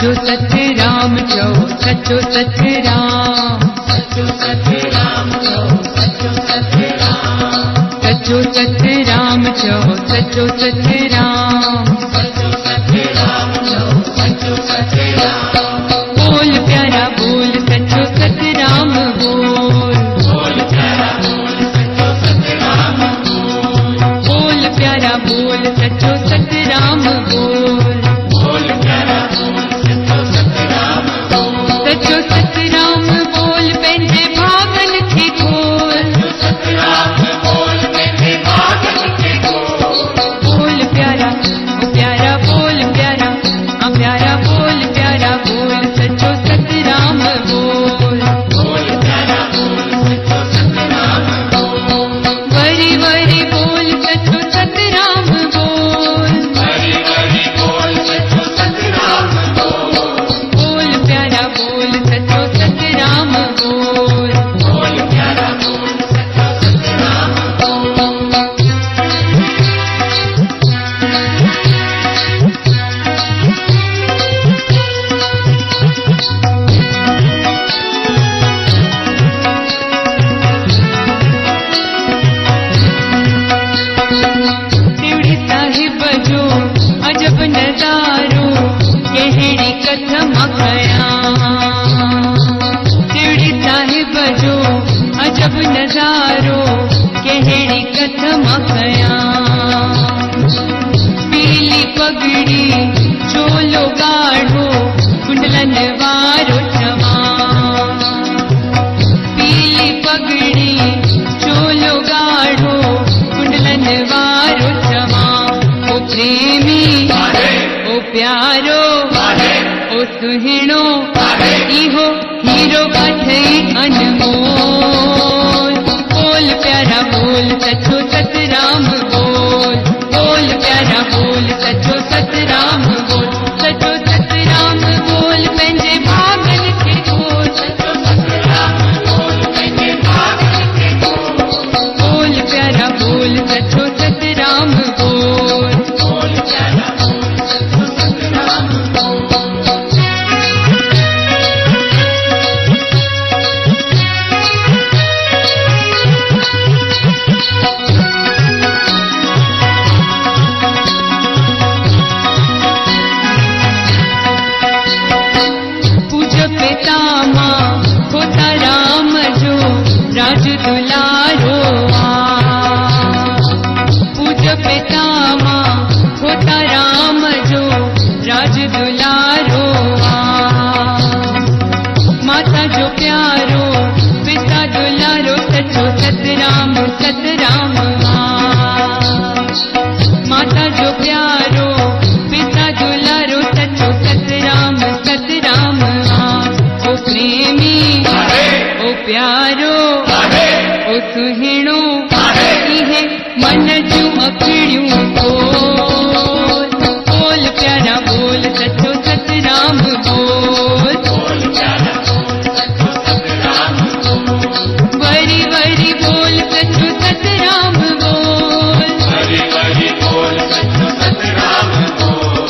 सचो सच राम चो सचो सच राम, सचो सच राम चो सचो सच राम, सचो सच राम चो सचो सच राम, सचो सच राम चो सचो सच राम। बोल प्यारा बोल सचो सच राम बोल, बोल प्यारा बोल सचो सच राम बोल, बोल प्यारा बोल सचो सच राम बोल, बोल प्यारा बोल सचो सच राम बोल, सचो सच राम बोल पंहिंजे भागन खे खोल, सच राम बोल पंहिंजे भागन खे खोल। बोल प्यारा ओ प्यारा बोल प्यारा आ प्यारा बोल प्यारा बोल सचो सच राम बोल, बोल प्यारा बोल सचो सच राम बोल, वरी वरी बोल सचो सच राम बोल, हरि हरि बोल सचो सच राम बोल, बोल प्यारा बोल सचो सच राम बोल, बोल प्यारा बोल सचो सच राम बोल। टिवड़ी साहिब जो अजब नज़ारो कहिड़ी कथमा कयां, टिवड़ी साहिब जो अजब नज़ारो कहिड़ी कथमा कयां, पीली पगड़ी चोलो गाढ़ो कुंडलन वारो चवां, पीली पगड़ी चोलो गाढ़ो कुंडलन वारो चवां, ओ प्रेमी ओ प्यारो ओ सुहिणो इहो हीरो काठई अनमोल, बोल प्यारा बोल सचो सच राम बोल, बोल प्यारा बोल सचो सच राम बोल, सचो सच राम बोल पंहिंजे भागन खे खोल, सचो सच राम बोल पंहिंजे भागन खे खोल, बोल प्यारा बोल सचो सच राम बोल, बोल प्यारा बोल सचो सच राम बोल। पूज पिता मां होता राम जो राज दुलारो आ, पूज पिता मां होता राम जो राज दुलारो आ, माता जो प्यारो पिता दुलारो सचो सत राम आ, माता जो प्यारो पिता दुलारो सचो सत राम आ, ओ प्रेमी ओ प्यारो ओ सुहिणो इहे मन जूं अखिड़ियूं खोल, बोल प्यारा बोल सचो सच राम बोल, बोल प्यारा बोल सचो सच राम बोल, वरी वरी बोल सचो सच राम बोल, हरि हरि बोल सचो सच राम बोल,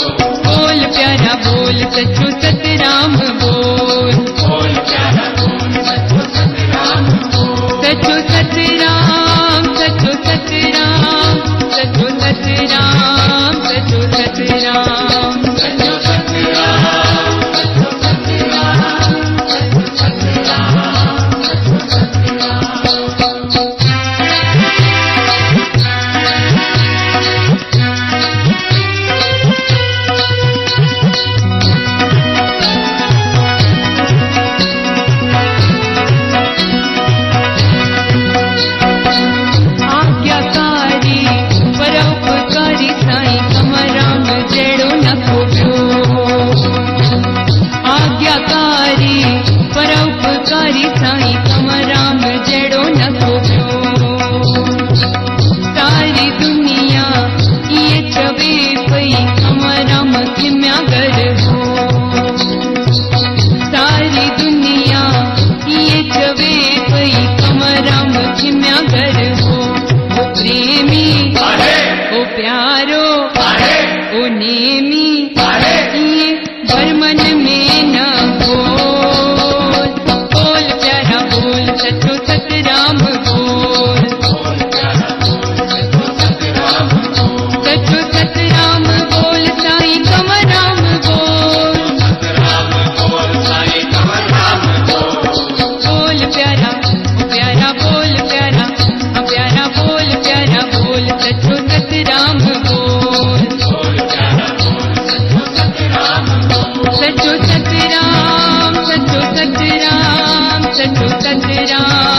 बोल प्यारा बोल सचो सच राम बोल, बोल प्यारा बोल सचो सच राम बोल, सचो सच राम सचो सच राम सचो सच राम सचो सच राम, सचो सच राम सचो सच राम सचो सच राम सचो सच राम। आज्ञाकारी परोपकारी साईं कमराम जहिड़ो न को ॿियो, आज्ञाकारी परोपकारी साईं कमराम जहिड़ो न को ॿियो, सारी दुनिया इहे चवे पई कमराम खिम्यागर हो, सारी दुनिया इहे चवे पई कमराम खिम्यागर हो, ओ प्रेमी ओ प्यारो ओ नेमी इहे भरमन में सतराम, सचो सतराम, सचो सतराम।